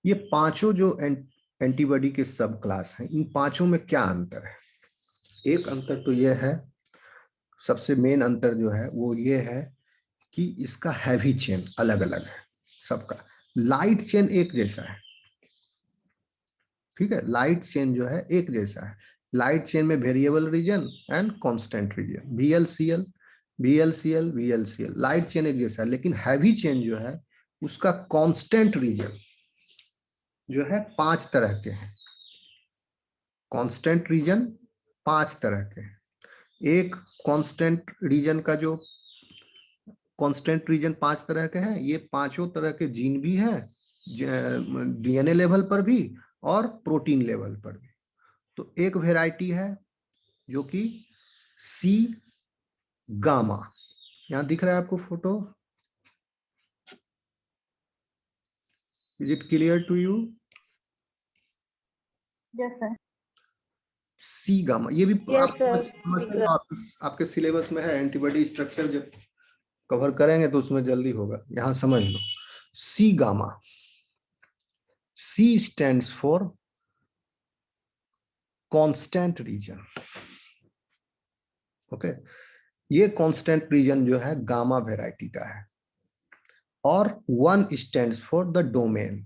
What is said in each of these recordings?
ये पांचों जो एंटीबॉडी के सब क्लास हैं, इन पांचों में क्या अंतर है? एक अंतर तो ये है, सबसे मेन अंतर जो है वो ये है कि इसका हैवी चेन अलग अलग है सबका। लाइट चेन एक जैसा है, ठीक है, लाइट चेन जो है एक जैसा है। लाइट चेन में variable region and constant region, VLCL VLCL VLCL, light chain एक जैसा है। लेकिन हैवी चेन जो है उसका कांस्टेंट रीजन जो है 5 तरह के हैं। कांस्टेंट रीजन 5 तरह के हैं। एक कांस्टेंट रीजन का जो कांस्टेंट रीजन 5 तरह के हैं, ये पांचों तरह के जीन भी हैं, DNA लेवल पर भी और प्रोटीन लेवल पर भी। तो एक वेराइटी है जो कि सी गामा, यहां दिख रहा है आपको photo, is it clear to you? Yes sir. C gamma, ये भी Yes, आप sir. समझते हो, आपके सिलेबस में है। एंटीबॉडी स्ट्रक्चर जब कवर करेंगे तो उसमें जल्दी होगा, यहां समझ लो। C gamma, C stands for constant region. Okay, ये कांस्टेंट रीजन जो है गामा वेराइटी का है। और 1 stands for the domain.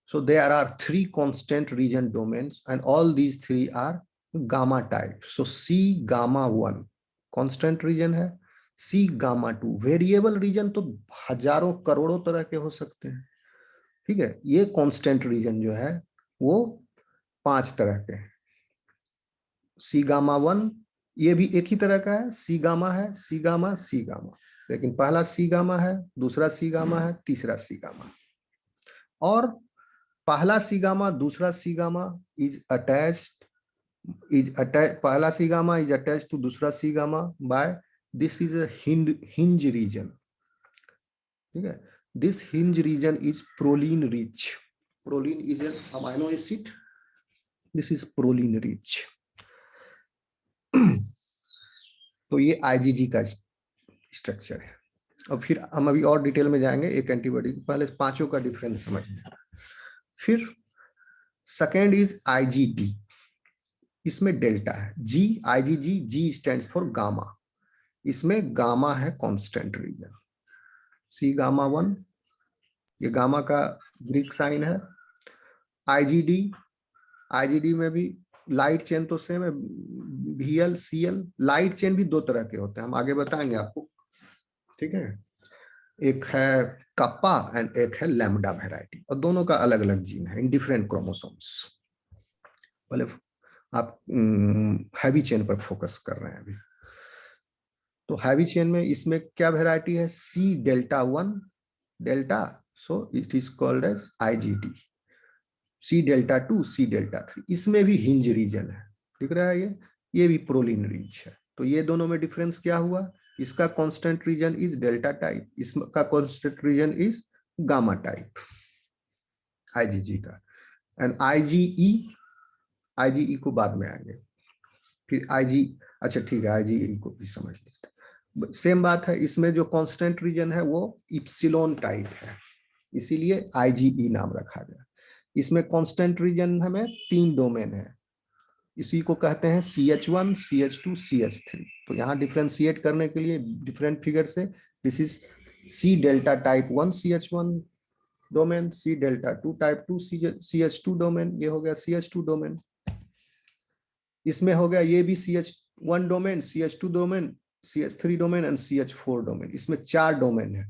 So there are 3 constant region domains and all these 3 are gamma type. So C gamma 1 constant region है, C gamma 2 variable region तो हजारों करोड़ों तरह के हो सकते हैं, ठीक है। ये constant region जो है वो 5 तरह के हैं। C gamma 1 ये भी एक ही तरह का है, C gamma है, C gamma C gamma, लेकिन पहला C gamma है, दूसरा C gamma है, तीसरा C gamma। और पहला सी गामा दूसरा सी गामा इज अटैच्ड, पहला C gamma is attached to दूसरा C gamma by this is a hinge region, ठीक है। This hinge region is proline rich, proline is an amino acid, this is proline rich. तो ये IgG का structure है। और फिर हम अभी और डिटेल में जाएंगे एक एंटीबॉडी, पहले पांचों का डिफरेंस समझिए। फिर सेकेंड इज IgD, इसमें डेल्टा है, G IgG, G stands for gamma, इसमें गामा है कांस्टेंट रीजन। C गामा 1 ये गामा का ग्रीक साइन है। IgD, IgD में भी लाइट चेन तो सेम है, VLCL। लाइट चेन भी 2 तरह के होते हैं, हम आगे बताएंगे आपको, ठीक है। एक है कप्पा एंड एक है लैम्डा वेराइटी, और दोनों का अलग अलग जीन है इन डिफरेंट क्रोमोसोम्स। पहले आप हैवी चेन पर फोकस कर रहे हैं अभी। तो हैवी चेन में इसमें क्या वेराइटी है, C delta 1 delta, so it is called as IgD। C delta 2 C delta 3, इसमें भी हिंज रीजन है, दिख रहा है ये भी प्रोलीन रिच है। तो ये दोनों में डिफरेंस क्या हुआ, इसका constant region is delta type, इसका constant region is gamma type IgG का। एंड IgE को बाद में आएंगे, फिर अच्छा ठीक है, IgE को भी समझ लेते। सेम बात है, इसमें जो कांस्टेंट रीजन है वो इप्सिलोन टाइप है, इसीलिए IgE नाम रखा गया। इसमें कांस्टेंट रीजन हमें 3 डोमेन है, इसी को कहते हैं CH1 CH2 CH3। तो यहाँ डिफ्रेंशिएट करने के लिए डिफरेंट फिगर से, this is C delta type 1 CH1 domain, C delta 2 type 2 CH2 domain, ये हो गया CH2 डोमेन। इसमें हो गया ये भी CH1 domain, CH2 domain, CH3 domain and CH4 domain. इसमें 4 डोमेन है,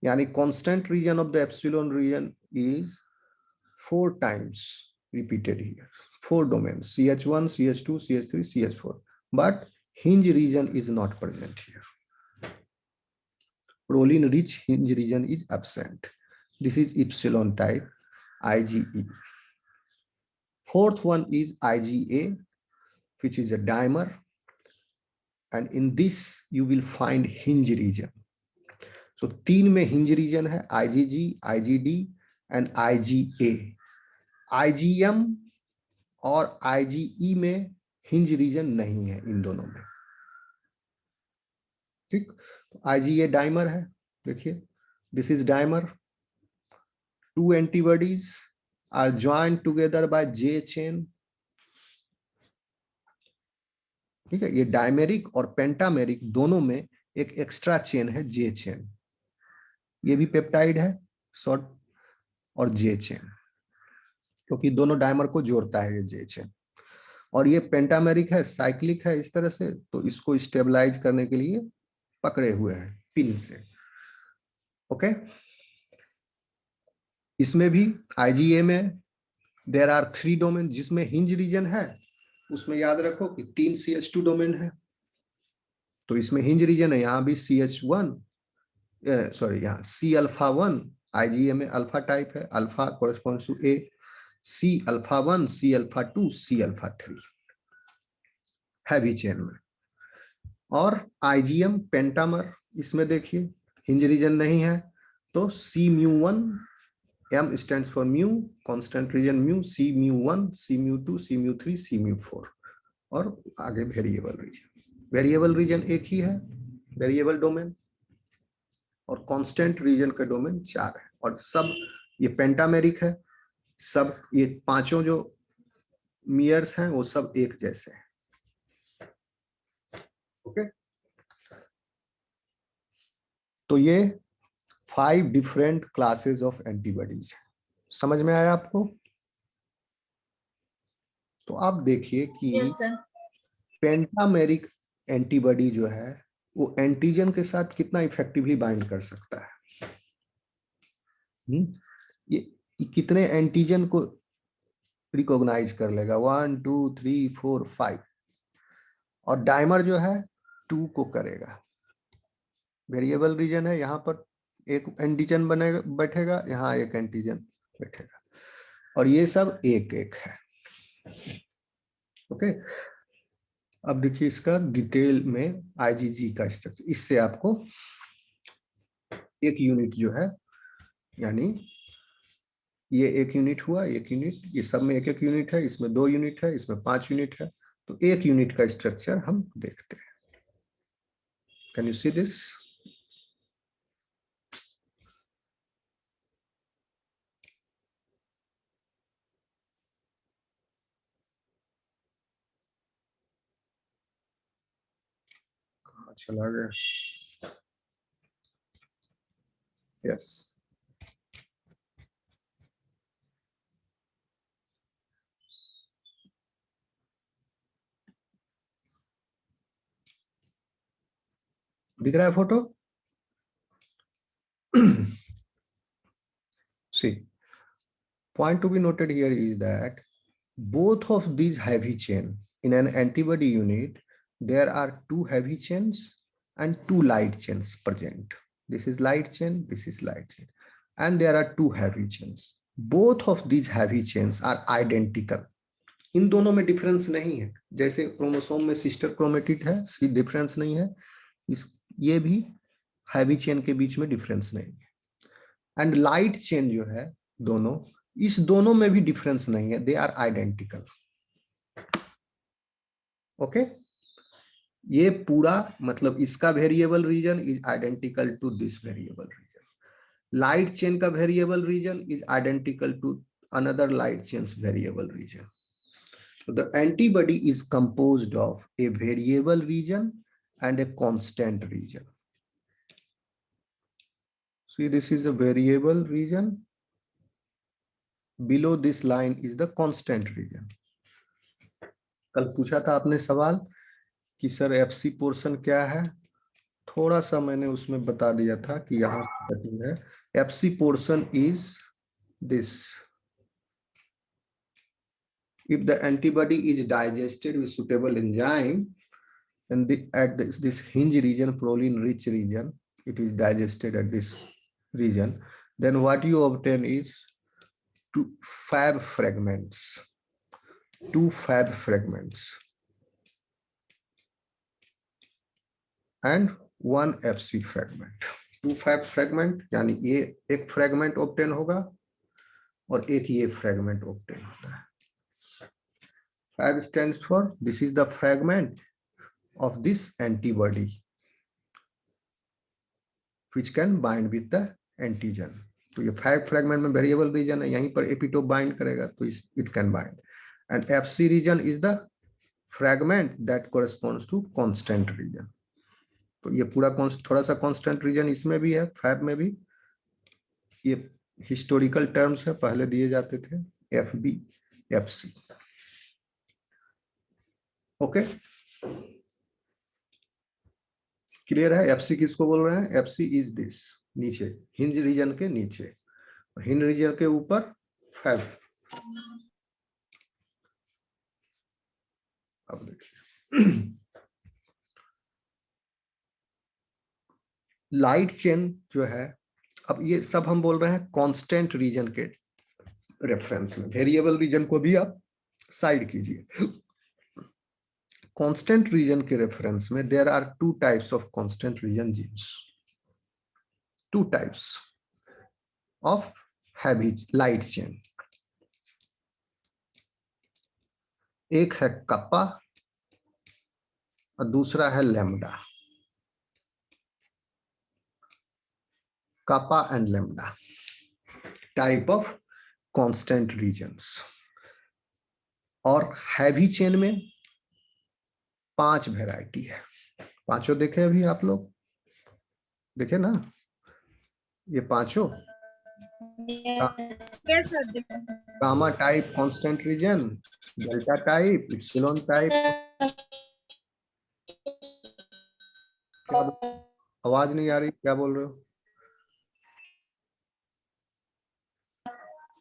यानी constant region of the epsilon region is 4 times repeated here, 4 domains, CH1 CH2 CH3 CH4, but hinge region is not present here. Proline rich hinge region is absent. This is epsilon type IgE. Fourth one is IgA, which is a dimer, and in this you will find hinge region. So 3 में hinge region है, IgG, IgD and IgA. IgM और IgE में hinge region नहीं है इन दोनों में, ठीक। तो IgA डाइमर है, देखिए this is dimer, 2 antibodies are joined together by J chain. ठीक है, ये डायमेरिक और पेंटामेरिक दोनों में एक एक्स्ट्रा चेन है J चेन। ये भी पेप्टाइड है शॉर्ट और J चेन, क्योंकि दोनों डायमर को जोड़ता है ये J चेन। और ये पेंटामेरिक है, साइक्लिक है इस तरह से, तो इसको स्टेबलाइज करने के लिए पकड़े हुए हैं पिन से। ओके, इसमें भी IgA में देयर आर 3 डोमेन, जिसमें हिंज रीजन है उसमें याद रखो कि 3 CH2 डोमेन है। तो इसमें हिंज रीजन है, यहाँ भी CH1 सॉरी यहाँ C अल्फा 1, IgA में अल्फा टाइप है, alpha corresponds to A, C alpha 1, C alpha 2, C alpha 3 heavy chain में। और IgM पेंटामर, इसमें देखिए हिंज रीजन नहीं है, तो C mu1, M stands for mu, constant region mu, C mu1, C mu2, C mu3, C mu4, और आगे variable region. Variable region एक ही है, वेरिएबल डोमेन, और कांस्टेंट रीजन का डोमेन 4 है। और सब ये पेंटामेरिक है, सब ये पांचों जो मियर्स हैं वो सब एक जैसे हैं। ओके, तो ये 5 डिफरेंट क्लासेस ऑफ एंटीबॉडीज है। समझ में आया आपको? तो आप देखिए कि Yes, sir. पेंटामेरिक एंटीबॉडी जो है वो एंटीजन के साथ कितना इफेक्टिवली बाइंड कर सकता है। ये कितने एंटीजन को रिकॉग्नाइज कर लेगा, 1 2 3 4 5, और डायमर जो है 2 को करेगा। वेरिएबल रीजन है, यहाँ पर एक एंटीजन बनेगा, बैठेगा, यहाँ एक एंटीजन बैठेगा, और ये सब एक एक है। ओके, अब देखिए इसका डिटेल में IgG का स्ट्रक्चर। इससे आपको एक यूनिट जो है, यानी ये एक यूनिट हुआ, एक यूनिट, ये सब में एक एक यूनिट है, इसमें 2 यूनिट है, इसमें 5 यूनिट है, तो एक यूनिट का स्ट्रक्चर हम देखते हैं। Can you see this? कहाँ चला गया? यस, दिख रहा है photo? See, point to be noted here is that both of these heavy chain in an antibody unit, there are 2 heavy chains and 2 light chains present. This is light chain, this is light chain, and there are 2 heavy chains. Both of these heavy chains are identical. इन दोनों में difference नहीं है, जैसे chromosome में sister chromatid है, difference नहीं है, ये भी हैवी चेन के बीच में डिफरेंस नहीं है। एंड लाइट चेन जो है दोनों, इस दोनों में भी डिफरेंस नहीं है, दे आर आइडेंटिकल। ओके, ये पूरा मतलब इसका variable region is identical to this variable region. Light chain का variable region is identical to another light chain's variable region. So the antibody is composed of a variable region and a constant region. See, this is a variable region. Below this line is the constant region. कल पूछा था आपने सवाल कि sir FC portion क्या है, थोड़ा सा मैंने उसमें बता दिया था कि यहाँ है FC portion is this. If the antibody is digested with suitable enzyme, and at this hinge region, proline rich region, it is digested at this region, then what you obtain is 2 Fab fragments, 2 Fab fragments and 1 FC fragment. 2 Fab fragment यानी ये एक fragment obtain होगा और एक ये fragment obtain होता है। Fab stands for this is the fragment of this antibody which can bind with the antigen. तो ये 5 फ्रेगमेंट में वेरिएबल रीजन है, यहीं पर एपिटोप बाइंड करेगा तो it can bind. And FC region is the fragment that corresponds to constant region. तो ये पूरा थोड़ा सा कांस्टेंट रीजन इसमें भी है, फैब में भी। ये हिस्टोरिकल टर्म्स है, पहले दिए जाते थे, FB FC। ओके, क्लियर है? FC किसको बोल रहे हैं? FC इज दिस, नीचे हिंज रीजन के नीचे, हिंज रीजन के ऊपर फैब। अब देखिए लाइट चेन जो है, अब ये सब हम बोल रहे हैं कांस्टेंट रीजन के रेफरेंस में, वेरिएबल रीजन को भी आप साइड कीजिए। कांस्टेंट रीजन के रेफरेंस में there are 2 types of constant region genes, 2 types of heavy light chain. एक है कप्पा और दूसरा है lambda. Kappa and lambda type of constant regions. और हैवी चेन में 5 वैरायटी है। पांचों देखे अभी आप लोग, देखे ना ये पांचों? Gamma type constant region, delta type, epsilon type. क्या आवाज नहीं आ रही, क्या बोल रहे हो?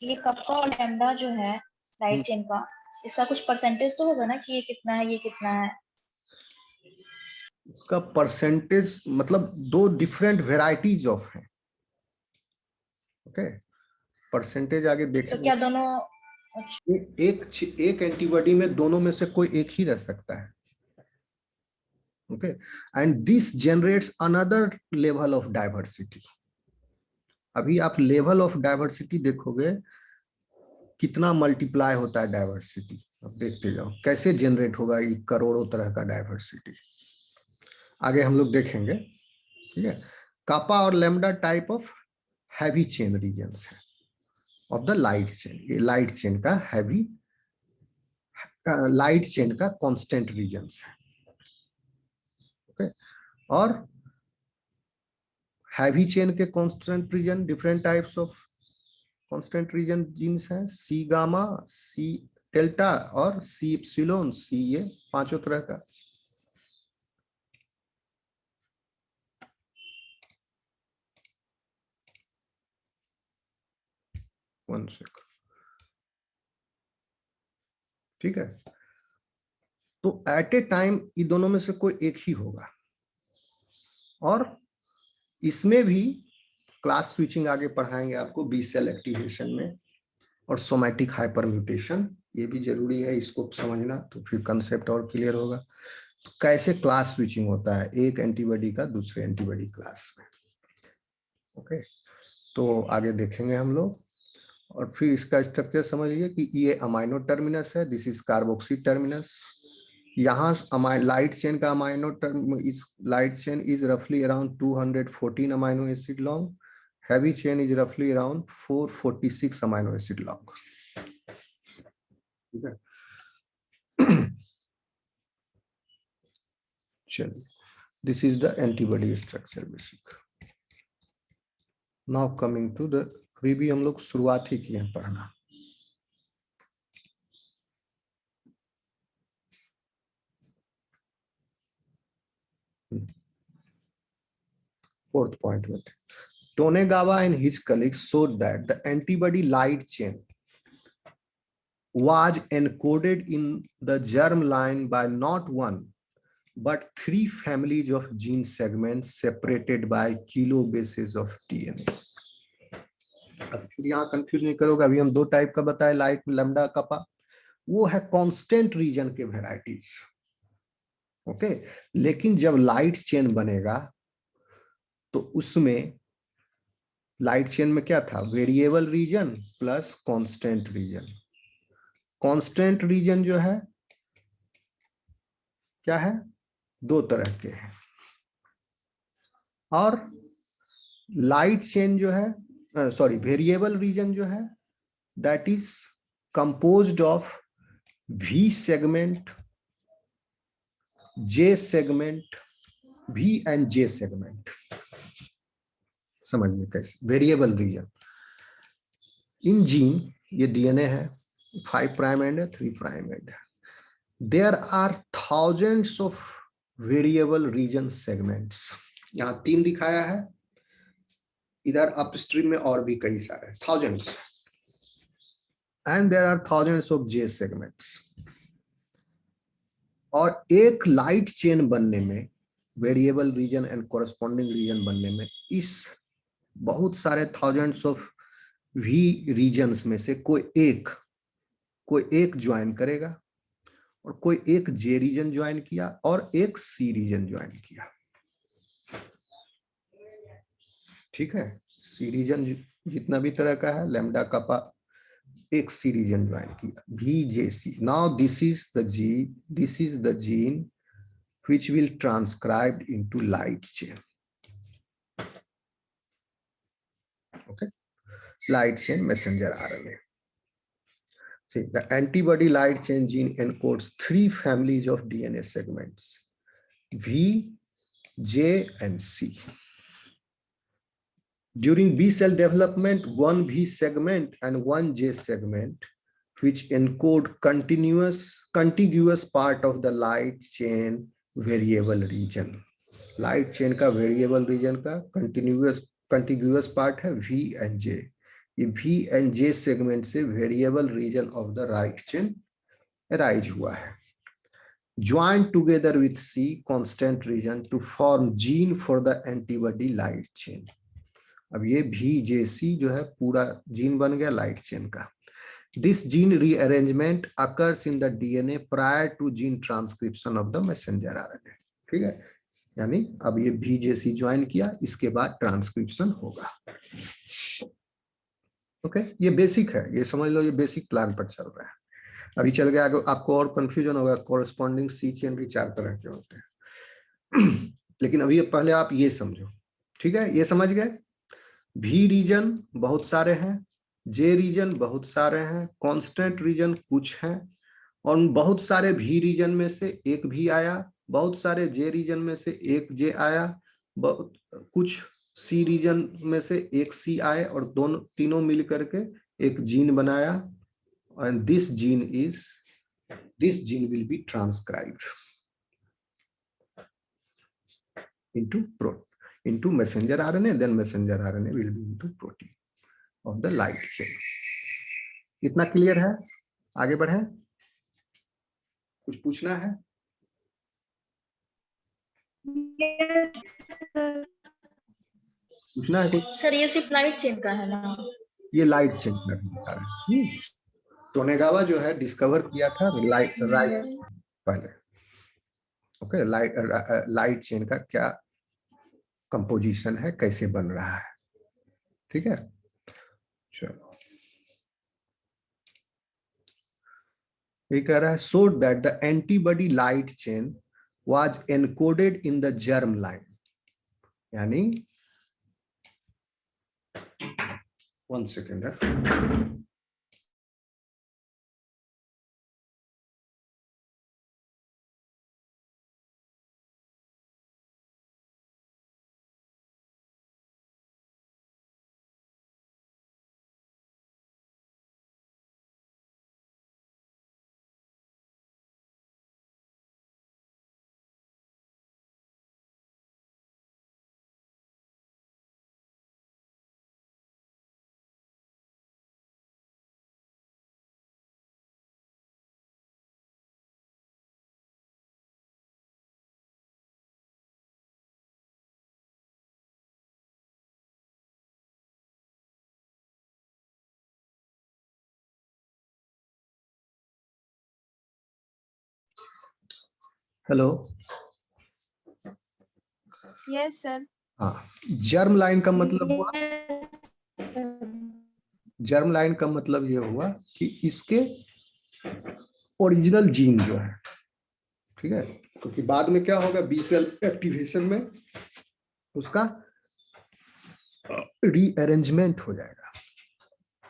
ये कप्पा और लैम्डा जो है लाइट चेन का, इसका कुछ परसेंटेज तो होगा ना कि ये कितना है, ये कितना है? इसका परसेंटेज मतलब 2 डिफरेंट वेराइटीज ऑफ है। ओके, परसेंटेज आगे देखेंगे। तो क्या दोनों? एक एंटीबॉडी में दोनों में से कोई एक ही रह सकता है। Okay, and this generates another level of diversity. अभी आप लेवल ऑफ डाइवर्सिटी देखोगे, कितना मल्टीप्लाई होता है डाइवर्सिटी, अब देखते जाओ कैसे जनरेट होगा ये करोड़ों तरह का डाइवर्सिटी, आगे हम लोग देखेंगे। ठीक है, कापा और lambda type of heavy chain regions है ऑफ द लाइट चेन। ये लाइट चेन का हैवी, लाइट चेन का कांस्टेंट रीजन्स है। ओके, और हैवी चेन के constant region, different types of constant region genes हैं, सी गामा, सी delta और सी epsilon, सी, ये पांचों तरह का। वन सेकंड, ठीक है। तो एट ए टाइम इन दोनों में से कोई एक ही होगा, और इसमें भी क्लास स्विचिंग आगे पढ़ाएंगे आपको बी सेल एक्टिवेशन में, और सोमैटिक हाइपर म्यूटेशन, ये भी जरूरी है इसको समझना, तो फिर कंसेप्ट और क्लियर होगा। तो कैसे क्लास स्विचिंग होता है एक एंटीबॉडी का दूसरे एंटीबॉडी क्लास में। ओके, तो आगे देखेंगे हम लोग। और फिर इसका स्ट्रक्चर समझिए कि ये अमाइनो टर्मिनस है, दिस इज कार्बोक्सी टर्मिनस। यहाँ लाइट चेन का अमाइनो टर्म, इस लाइट चेन इज रफली around 214 amino acid long, heavy chain is रफली अराउंड 446 अमाइनो एसिड लॉन्ग। ठीक है, चलिए, this is the antibody structure basic. Now coming to the, अभी भी हम लोग शुरुआत ही किए हैं पढ़ना। फोर्थ पॉइंट में Tonegawa and his colleagues showed that the antibody light chain was encoded in the germ line by not one but 3 families of gene segments separated by kilobases of DNA. अब फिर यहाँ confuse नहीं करोगे, अभी हम 2 type का बताए, light lambda कपा, वो है कांस्टेंट रीजन के वेराइटीज। ओके, लेकिन जब लाइट चेन बनेगा तो उसमें लाइट चेन में क्या था, variable region plus constant region. Constant region जो है क्या है, 2 तरह के हैं, और लाइट चेन जो है सॉरी वेरिएबल रीजन जो है that is composed of V segment, J segment, V and J segment. समझ में कैसे वेरिएबल रीजन इन जीन, ये डीएनए है 5 प्राइम एंड है 3 प्राइम एंड है. There are thousands of variable region segments. यहाँ 3 दिखाया है, इधर अपस्ट्रीम में और भी कई सारे thousands, and there are thousands of J segments. और एक लाइट चेन बनने में, variable region and corresponding region बनने में, इस बहुत सारे थाउजेंड्स ऑफ वी रीजन्स में से कोई एक ज्वाइन करेगा, और कोई एक जे रीजन ज्वाइन किया और एक सी रीजन ज्वाइन किया. ठीक है, सी रीजन जितना भी तरह का है, लैम्डा कपा, एक सी रीजन ज्वाइन किया, VJC. Now this is the gene which will transcribed into light chain. Okay, light chain messenger RNA. See, the antibody light chain gene encodes 3 families of DNA segments: V, J, and C. During B cell development, one V segment and one J segment, which encode contiguous part of the light chain variable region. Light chain का variable region का continuous part है V and J. ये V and J segment से variable region of the right chain arise हुआ है. Join together with C constant region to form gene for the antibody light chain. अब ये VJC जो है पूरा जीन बन गया लाइट चेन का. This gene rearrangement occurs in the DNA prior to gene transcription of the messenger RNA. ठीक है, यानी अब ये VJC ज्वाइन किया, इसके बाद ट्रांसक्रिप्शन होगा. ओके, ये बेसिक है, ये समझ लो, ये बेसिक प्लान पर चल रहा है. अभी चल गया आपको और कंफ्यूजन होगा. कोरस्पॉन्डिंग सी चेन भी 4 तरह के होते हैं. लेकिन अभी पहले आप ये समझो. ठीक है, ये समझ गए. V रीजन बहुत सारे हैं, जे रीजन बहुत सारे हैं, कांस्टेंट रीजन कुछ हैं, और बहुत सारे V रीजन में से एक भी आया, बहुत सारे जे रीजन में से एक जे आया, कुछ C रीजन में से एक C आए, और तीनों मिल करके एक जीन बनाया. And this gene will be transcribed into messenger RNA, then messenger RNA will be into protein of the light chain. इतना क्लियर है? आगे बढ़े, कुछ पूछना है? पूछना है कुछ? सर ये सिर्फ लाइट चेन का है ना? ये लाइट चेन का बता रहे हैं. टोनेगावा जो है डिस्कवर किया था लाइट पहले. ओके, लाइट चेन का क्या कंपोजिशन है, कैसे बन रहा है. ठीक है, चलो. ये कह रहा है so that the antibody light chain was encoded in the germ line. यानी 1 second है. हेलो. Yes sir. हाँ, जर्म लाइन का मतलब हुआ, जर्म लाइन का मतलब ये हुआ कि इसके ओरिजिनल जीन जो है. ठीक है, क्योंकि बाद में क्या होगा, बी सेल एक्टिवेशन में उसका रीअरेंजमेंट हो जाएगा।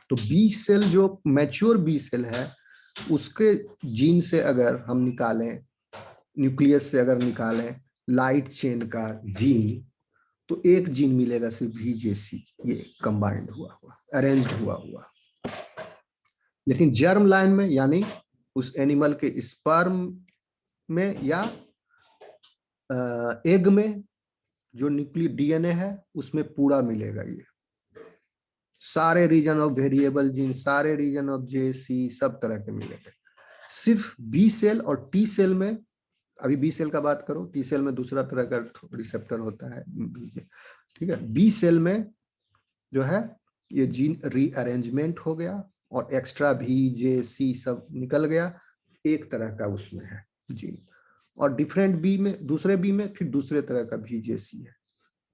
तो बी सेल जो मैच्योर बी सेल है उसके जीन से अगर हम निकालें, न्यूक्लियस से अगर निकालें लाइट चेन का जीन, तो एक जीन मिलेगा सिर्फ VJC, ये कंबाइंड हुआ अरेंज्ड हुआ। लेकिन जर्म लाइन में यानी उस एनिमल के स्पर्म में या एग में जो न्यूक्लियर DNA है उसमें पूरा मिलेगा। ये सारे रीजन ऑफ वेरिएबल जीन, सारे रीजन ऑफ JC सब तरह के मिलेंगे। सिर्फ बी सेल और टी सेल में, अभी बी सेल का बात करो, टी सेल में दूसरा तरह का रिसेप्टर होता है, ठीक है। बी सेल में जो है ये जीन रीअरेंजमेंट हो गया और एक्स्ट्रा VJC सब निकल गया, एक तरह का उसमें है जीन। और डिफरेंट बी में, दूसरे बी में फिर दूसरे तरह का VJC है,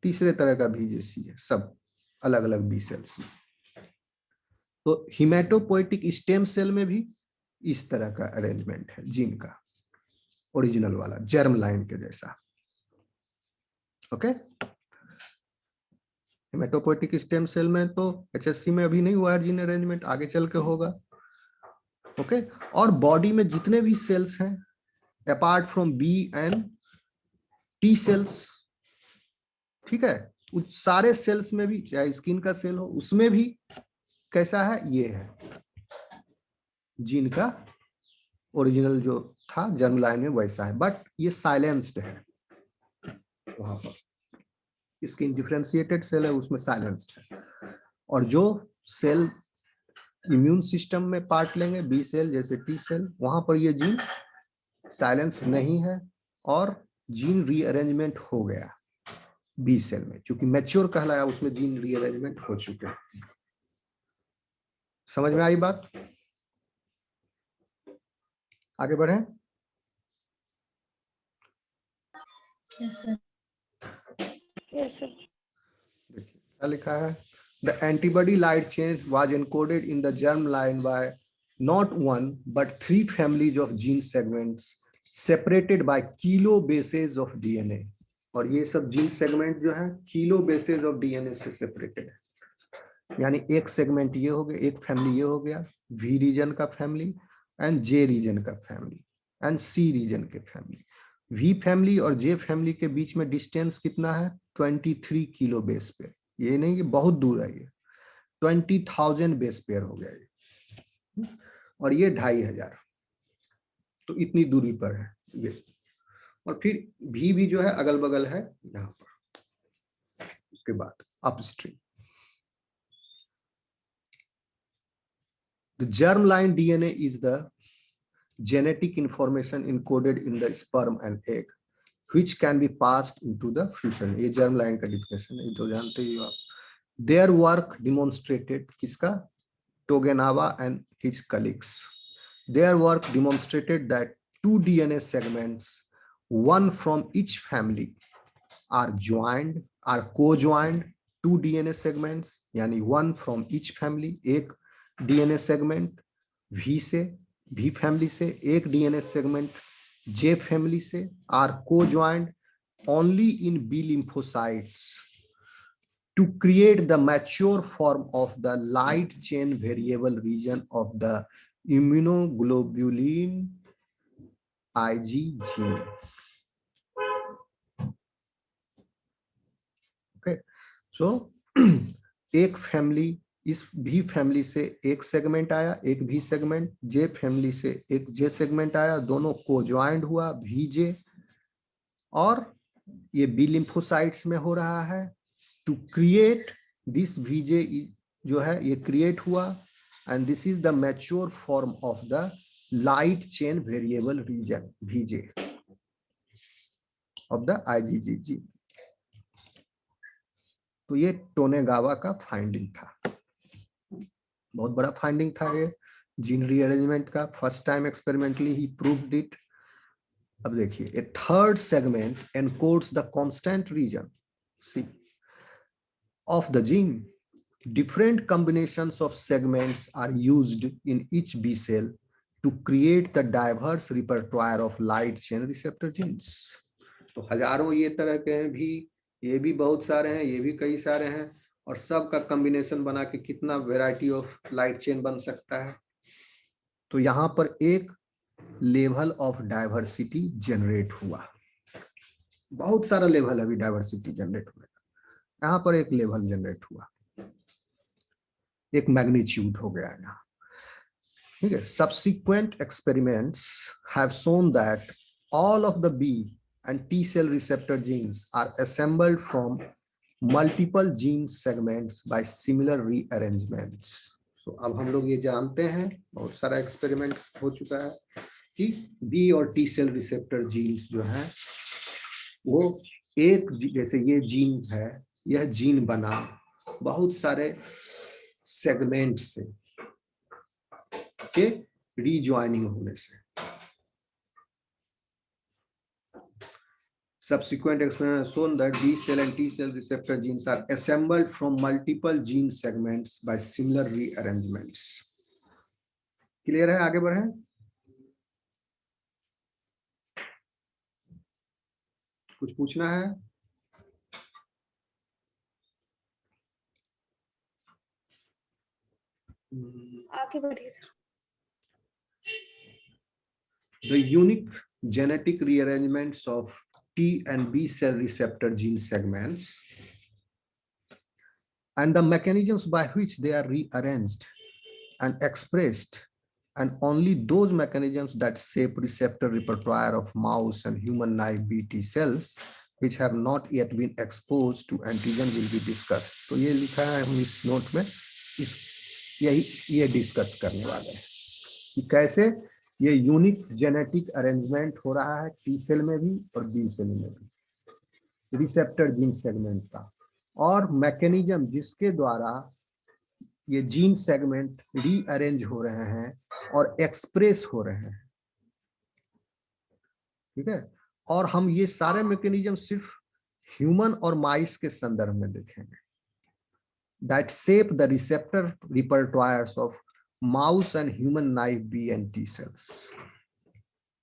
तीसरे तरह का VJC है, सब अलग अलग बी सेल्स में। तो हिमेटोपोएटिक स्टेम सेल में भी इस तरह का अरेंजमेंट है जीन का, ओरिजिनल वाला जर्म लाइन के जैसा। ओके, हिमेटोपोएटिक स्टेम सेल में तो HSC में अभी नहीं हुआ है जीन अरेंजमेंट, आगे चल के होगा। ओके, और बॉडी में जितने भी सेल्स हैं apart from B and T cells, ठीक है, उस सारे सेल्स में भी, चाहे स्किन का सेल हो उसमें भी कैसा है, ये है जीन का ओरिजिनल जो था जर्म लाइन में वैसा है, बट ये साइलेंस्ड है। वहां पर स्किन डिफरेंशिएटेड सेल है, उसमें साइलेंस्ड है। और जो सेल इम्यून सिस्टम में पार्ट लेंगे, बी सेल जैसे टी सेल, वहां पर ये जीन साइलेंस नहीं है और जीन रीअरेंजमेंट हो गया बी सेल में, क्योंकि मैच्योर कहलाया, उसमें जीन रीअरेंजमेंट हो चुके हैं। समझ में आई बात? आगे बढ़े। Yes sir. देखिए क्या लिखा है, the antibody light chain was encoded in the germ line by not one but 3 families of gene segments separated by kilo bases of DNA। और ये सब जीन सेगमेंट जो है किलो बेसेस ऑफ DNA से सेपरेटेड है। यानी एक segment ये हो गया, एक फैमिली ये हो गया, V रीजन का फैमिली एंड J रीजन का फैमिली एंड C रीजन के फैमिली। V फैमिली और J फैमिली के बीच में डिस्टेंस कितना है, 23 किलो बेस पेयर। ये नहीं, ये बहुत दूर है, ये 20,000 बेस पेयर हो गया ये, और ये 2500, तो इतनी दूरी पर है ये। और फिर भी जो है अगल बगल है यहाँ पर, उसके बाद upstream. The germline DNA is the genetic information encoded in the sperm and egg which can be passed into the future। ये germline का definition है, तो जानते ही हो आप। Their work demonstrated, किसका, Togenawa and his colleagues, their work demonstrated that 2 DNA segments, one from each family, are co-joined 2 DNA segments, यानी one from each family, एक DNA segment V से, V family से, एक DNA segment J family से, are co-joined only in B lymphocytes to create the mature form of the light chain variable region of the immunoglobulin Ig gene। Okay, so एक फैमिली, इस भी family से एक segment आया, एक भी सेगमेंट, जे फैमिली से एक जे सेगमेंट आया, दोनों को ज्वाइंट हुआ VJ, और ये बी लिम्फोसाइट्स में हो रहा है टू क्रिएट दिस VJ जो है ये क्रिएट हुआ, and this is the mature form of the light chain variable region VJ of the IgG gene. तो ये टोनेगावा का फाइंडिंग था, बहुत बड़ा फाइंडिंग था ये जीन रीअरेंजमेंट का। फर्स्ट टाइम एक्सपेरिमेंटली ही प्रूव्ड इट। अब देखिए, a third segment encodes the constant region C of the gene. Different combinations of segments are used in each B cell to create the diverse repertoire of light chain receptor genes। तो हजारों ये तरह के हैं भी, ये भी बहुत सारे हैं, ये भी कई सारे हैं, और सब का कॉम्बिनेशन बना के कितना वैरायटी ऑफ लाइट चेन बन सकता है। तो यहाँ पर एक लेवल ऑफ डाइवर्सिटी जनरेट हुआ, बहुत सारा लेवल अभी डाइवर्सिटी जनरेट हुआ, यहाँ पर एक लेवल जनरेट हुआ, एक मैग्नीट्यूड हो गया यहाँ, ठीक है। Subsequent experiments have shown that all of the B and T cell receptor genes are assembled from multiple gene segments by similar rearrangements. So अब हम लोग ये जानते हैं, बहुत सारा एक्सपेरिमेंट हो चुका है कि B और T सेल रिसेप्टर जीन्स जो है वो एक, जैसे ये जीन है, यह जीन बना बहुत सारे सेगमेंट से के रीजॉइनिंग होने से। Subsequent experiments have shown that B cell and T cell receptor genes are assembled from multiple gene segments by similar rearrangements. Clear है? आगे बढ़ें। कुछ पूछना है? आगे बढ़िए sir. The unique genetic rearrangements of T and B cell receptor gene segments and the mechanisms by which they are rearranged and expressed, and only those mechanisms that shape receptor repertoire of mouse and human naive B T cells which have not yet been exposed to antigen will be discussed. तो ये लिखा है हम इस note में, ये discuss करने वाले हैं कि कैसे ये यूनिक जेनेटिक अरेंजमेंट हो रहा है टी सेल में भी और बी सेल में भी, रिसेप्टर जीन सेगमेंट का, और मैकेनिज्म जिसके द्वारा ये जीन सेगमेंट रीअरेंज हो रहे हैं और एक्सप्रेस हो रहे हैं, ठीक है। और हम ये सारे मैकेनिज्म सिर्फ ह्यूमन और माइस के संदर्भ में देखेंगे, that shape the receptor repertoires of mouse and human naive B and T cells.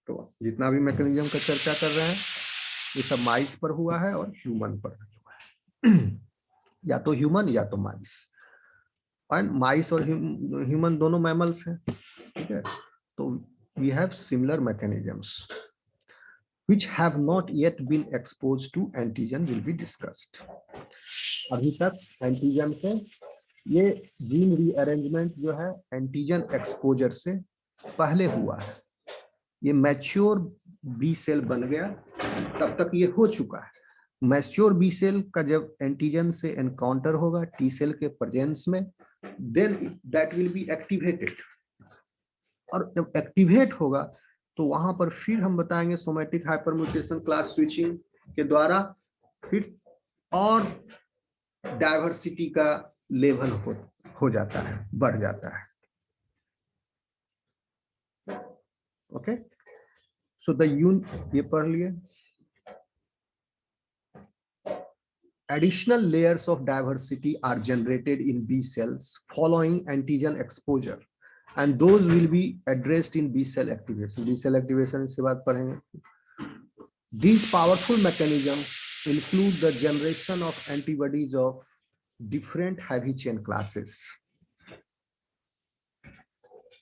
तो जितना भी मैकेनिज्म का चर्चा कर रहे हैं ये सब माइस पर हुआ है और ह्यूमन पर हुआ है, या तो ह्यूमन या तो माइस, एंड माइस और ह्यूमन दोनों मैमल्स हैं, ठीक है। तो we have similar mechanisms which have not yet been exposed to antigen will be discussed. अभी तक एंटीजन से ये जीन रीअरेंजमेंट जो है एंटीजन एक्सपोजर से पहले हुआ है, ये मैच्योर बी सेल बन गया तब तक ये हो चुका है। मैच्योर बी सेल का जब एंटीजन से एनकाउंटर होगा टी सेल के प्रेजेंस में, then that will be activated, और जब एक्टिवेट होगा तो वहां पर फिर हम बताएंगे सोमैटिक हाइपरम्यूटेशन क्लास स्विचिंग के द्वारा फिर और डाइवर्सिटी का लेवल हो जाता है, बढ़ जाता है। ओके, सो द ये पढ़ लिए। Additional layers of diversity are generated in B cells following antigen exposure, and those will be addressed in B cell activation. B cell activation इसके बाद पढ़ेंगे। These powerful mechanisms include the generation of antibodies of different heavy chain classes,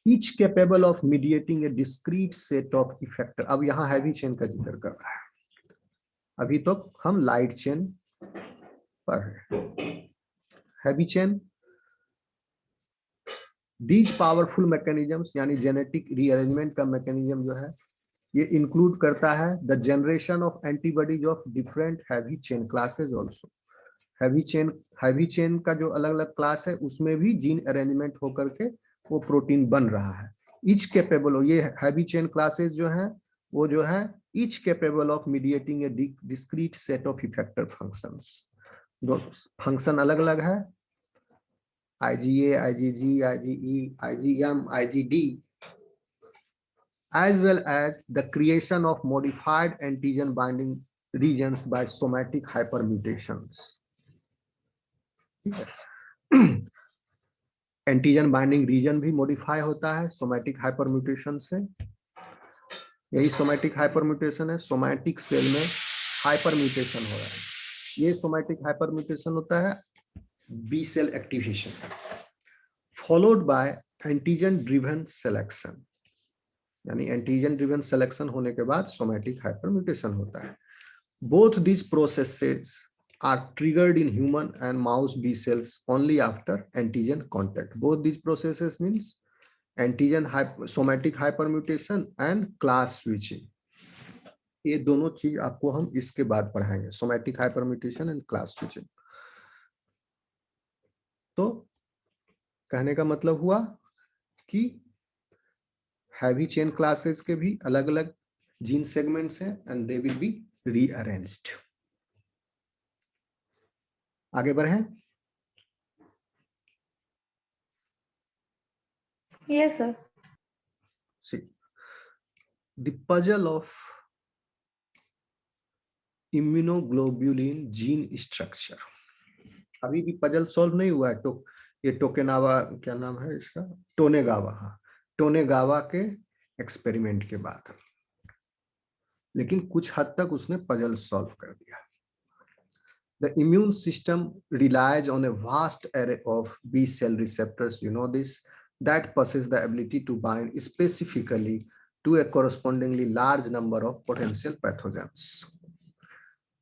each capable of mediating a discrete set of effector. अब यहाँ heavy chain का जिक्र कर रहा है, अभी तो हम light chain पर heavy chain। These powerful mechanisms यानी जेनेटिक रीअरेंजमेंट का मैकेनिज्म जो है ये इंक्लूड करता है the generation of antibodies of different heavy chain classes also. Heavy chain का जो अलग अलग क्लास है उसमें भी जीन अरेंजमेंट होकर के वो प्रोटीन बन रहा है। ईच केपेबल हो, ये हैवी चेन क्लासेस जो है वो जो है each capable of mediating A discrete set of effector functions. दो फंक्शन अलग अलग है, IgA, IgG, IgE, IgM, IgD, as well as the creation of modified antigen binding regions by somatic hypermutations. Antigen binding region भी modify होता है somatic हाइपरम्यूटेशन से। यही somatic हाइपरम्यूटेशन है, सोमैटिक सेल में हाइपरम्यूटेशन हो रहा है, ये सोमैटिक हाइपरम्यूटेशन होता है B cell activation followed by antigen driven selection, यानी एंटीजन ड्रिवन सिलेक्शन होने के बाद सोमैटिक हाइपरम्यूटेशन होता है. Both these processes are triggered in human and mouse B cells only after antigen contact. Both these processes means antigen somatic hypermutation and class switching. ये दोनों चीज आपको हम इसके बाद पढ़ाएंगे, सोमैटिक हाइपरम्यूटेशन एंड क्लास स्विचिंग. तो कहने का मतलब हुआ कि हैवी चेन क्लासेस के भी अलग अलग जीन सेगमेंट्स हैं and they will be rearranged. आगे बढ़े. Yes, sir. See, the puzzle of immunoglobulin gene structure. अभी भी पजल सॉल्व नहीं हुआ है. ये टोकेनावा, क्या नाम है इसका, टोनेगावा. हाँ, टोनेगावा के एक्सपेरिमेंट के बाद, लेकिन कुछ हद तक उसने पजल सॉल्व कर दिया. The immune system relies on a vast array of B cell receptors, you know this, that possess the ability to bind specifically to a correspondingly large number of potential pathogens.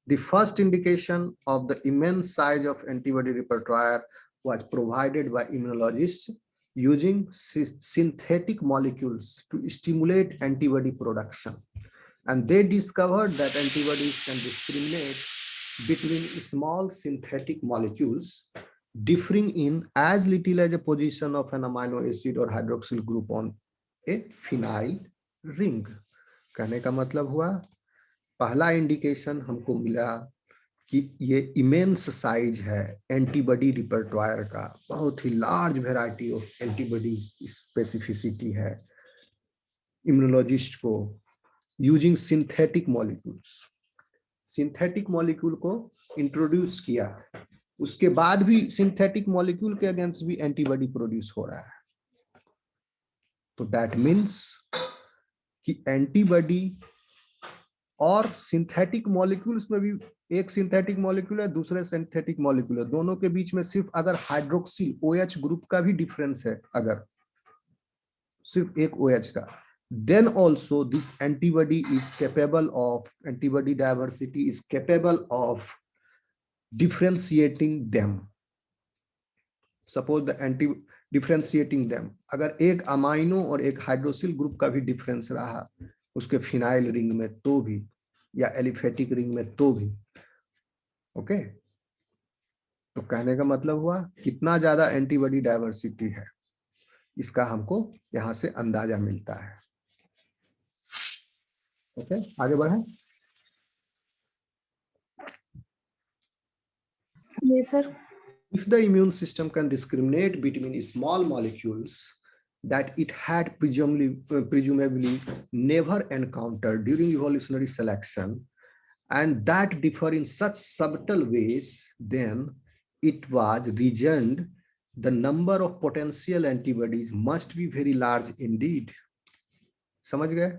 The first indication of the immense size of antibody repertoire was provided by immunologists using synthetic molecules to stimulate antibody production. And they discovered that antibodies can discriminate between small synthetic molecules differing in as little as a position of an amino acid or hydroxyl group on a phenyl ring. कहने का मतलब हुआ, पहला indication हमको मिला कि ये immense size है एंटीबॉडी रिपर्टवायर का, बहुत ही large variety of antibody specificity है इम्यूनोलॉजिस्ट को using synthetic molecules. Synthetic molecule को इंट्रोड्यूस किया, उसके बाद भी सिंथेटिक मॉलिक्यूल के अगेंस्ट भी एंटीबॉडी प्रोड्यूस हो रहा है. तो दैट मीन्स कि एंटीबॉडी और सिंथेटिक मॉलिक्यूल्स में भी, एक सिंथेटिक मॉलिक्यूल है, दूसरे सिंथेटिक मॉलिक्यूल है, दोनों के बीच में सिर्फ अगर हाइड्रोक्सिल OH ग्रुप का भी डिफरेंस है, अगर सिर्फ एक OH का, then also this antibody is capable of, antibody diversity is capable of differentiating them. Suppose the differentiating them, अगर एक अमाइनो और एक हाइड्रोक्सिल ग्रुप का भी डिफरेंस रहा उसके फिनाइल रिंग में तो भी, या एलिफेटिक रिंग में तो भी. ओके, तो कहने का मतलब हुआ कितना ज्यादा एंटीबॉडी डाइवर्सिटी है, इसका हमको यहां से अंदाजा मिलता है. ओके, आगे बढ़े. Yes, sir. If the immune system can discriminate between small molecules that it had presumably never encountered during evolutionary selection, and that differ in such subtle ways, then it was reasoned the number of potential antibodies must be very large indeed. समझ गए?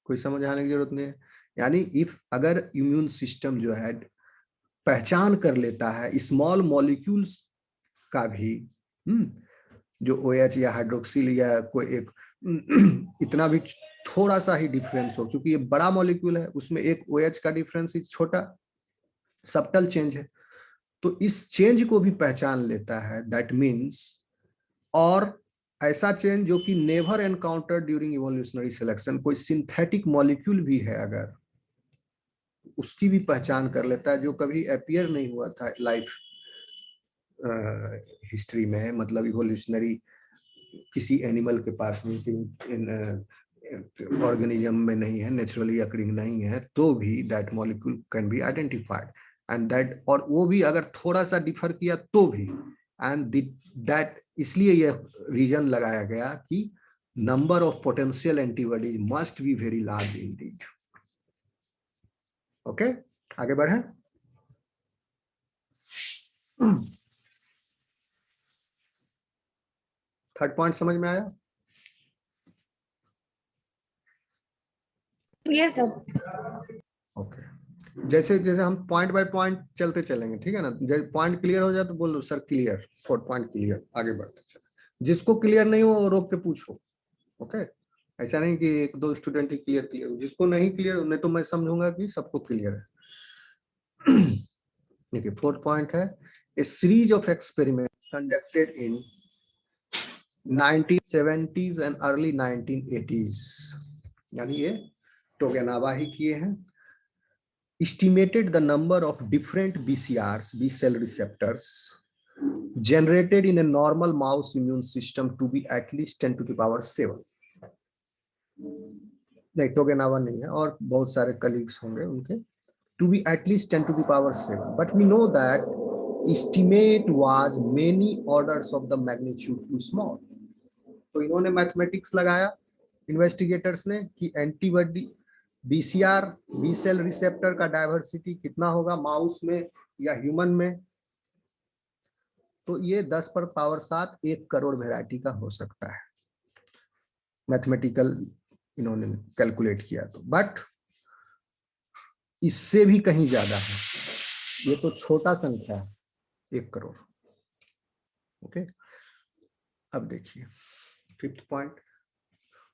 कोई समझाने की जरूरत नहीं है. यानी if अगर इम्यून सिस्टम जो है पहचान कर लेता है स्मॉल मॉलिक्यूल्स का भी, जो OH या हाइड्रोक्सिल या कोई एक इतना भी थोड़ा सा ही डिफरेंस हो, क्योंकि ये बड़ा मॉलिक्यूल है, उसमें एक OH का डिफरेंस इस छोटा सबटल चेंज है, तो इस चेंज को भी पहचान लेता है. दैट मीन्स, और ऐसा चेंज जो कि never encountered during evolutionary selection, कोई सिंथेटिक मॉलिक्यूल भी है अगर, उसकी भी पहचान कर लेता है, जो कभी अपीयर नहीं हुआ था लाइफ हिस्ट्री में, मतलब इवोल्यूशनरी किसी एनिमल के पास नहीं, ऑर्गेनिज्म में नहीं है, नेचुरली अकरिंग नहीं है, तो भी that molecule can be identified and that, और वो भी अगर थोड़ा सा डिफर किया तो भी, एंड दैट, इसलिए यह रीजन लगाया गया कि number of potential antibodies must be very large Indeed. Okay, आगे बढ़े. थर्ड पॉइंट समझ में आया? Yes, sir. ओके. जैसे जैसे हम पॉइंट बाय पॉइंट चलते चलेंगे, ठीक है ना। जब पॉइंट क्लियर हो जाए तो बोल दो सर क्लियर, 4 पॉइंट क्लियर, आगे बढ़ते चले। जिसको क्लियर नहीं हो वो रोक के पूछो, ओके। ऐसा नहीं कि एक दो स्टूडेंट ही क्लियर क्लियर, जिसको नहीं क्लियर नहीं तो मैं समझूंगा कि सबको क्लियर है। देखिए 4th पॉइंट है, a series of experiment conducted in 1970s and early 1980s, यानी ये टोगेनावा ही किए हैं। Estimated the number of different BCRs, B cell receptors, generated in a normal mouse immune system to be at least 10 to the power 7. नहीं टोगेनावा नहीं है, और बहुत सारे कलीग्स होंगे उनके। To be at least 10 to the power 7. But we know that estimate was many orders of the magnitude too small. तो इन्होंने मैथमेटिक्स लगाया इन्वेस्टिगेटर्स ने कि antibody BCR B cell receptor का डाइवर्सिटी कितना होगा माउस में या ह्यूमन में। तो ये 10 पर पावर 7 1 करोड़ वैरायटी का हो सकता है, मैथमेटिकल इन्होंने कैलकुलेट किया तो। बट इससे भी कहीं ज्यादा है, ये तो छोटा संख्या है 1 करोड़, ओके। अब देखिए 5th point,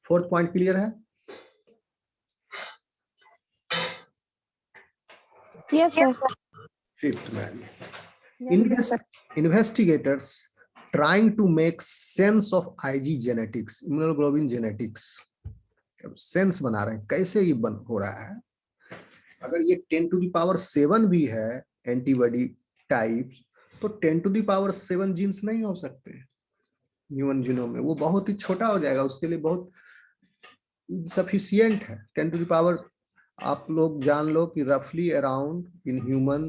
4th point clear है? Yes, sir. 5th में investigators trying to make sense of IG genetics, immunoglobulin genetics, sense बना रहे हैं कैसे ये बन हो रहा है। अगर ये 10 to the power 7 भी है एंटीबॉडी टाइप, तो 10 to the power 7 जीन्स नहीं हो सकते ह्यूमन जीनोम में, वो बहुत ही छोटा हो जाएगा, उसके लिए बहुत सफिशिएंट है 10 to the power। आप लोग जान लो कि रफली अराउंड इन ह्यूमन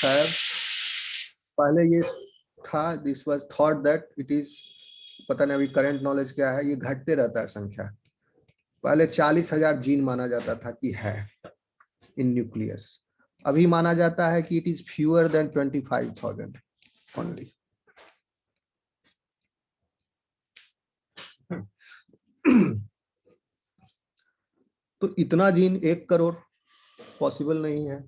हैव, पहले ये था, this was thought that it is, पता नहीं अभी करंट नॉलेज क्या है, ये घटते रहता है संख्या। पहले 40,000 जीन माना जाता था कि है इन न्यूक्लियस, अभी माना जाता है कि it is fewer than 25,000 only. तो इतना जीन 1 करोड़ पॉसिबल नहीं है।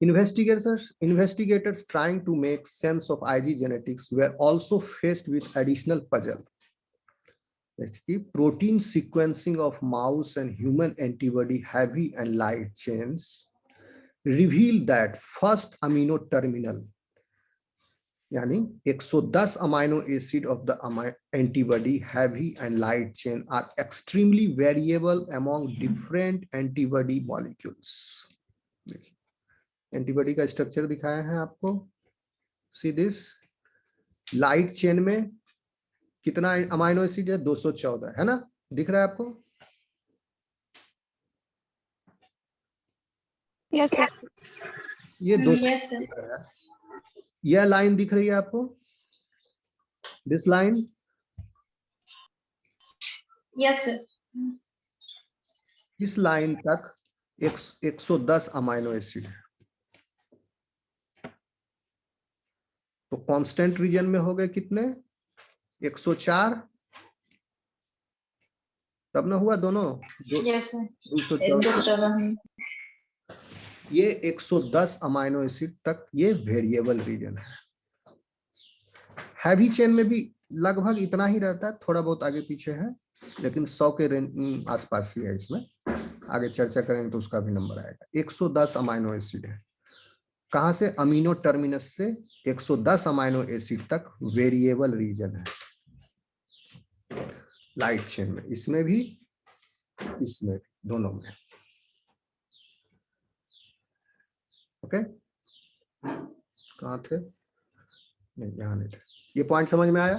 Investigators trying to make sense of IG genetics were also faced with additional puzzle. Protein sequencing of mouse and human antibody heavy and light chains revealed that first amino terminal, यानी 110 amino acid of the antibody heavy and light chain are extremely variable among different antibody molecules. Antibody का structure दिखाया है आपको, see this. Light chain में कितना amino acid है? 214 है ना, दिख रहा है आपको? Yes, sir. ये दो Yes, sir. यह लाइन दिख रही है आपको, दिस लाइन? Yes, sir. इस लाइन तक 110 अमाइनो एसिड है। तो कांस्टेंट रीजन में हो गए कितने? 104, तब ना हुआ दोनों? Yes, sir. 214। ये 110 अमाइनो एसिड तक ये वेरिएबल रीजन है। हैवी चेन में भी लगभग इतना ही रहता है, थोड़ा बहुत आगे पीछे है, लेकिन 100 के आसपास ही है। इसमें आगे चर्चा करेंगे तो उसका भी नंबर आएगा। 110 अमाइनो एसिड है। कहां से? अमीनो टर्मिनस से 110 अमाइनो एसिड तक वेरिएबल रीजन है लाइट चेन में, इसमें भी इसमें भी, दोनों में। ओके, कहाँ थे? नहीं, यहाँ नहीं थे। ये पॉइंट समझ में आया?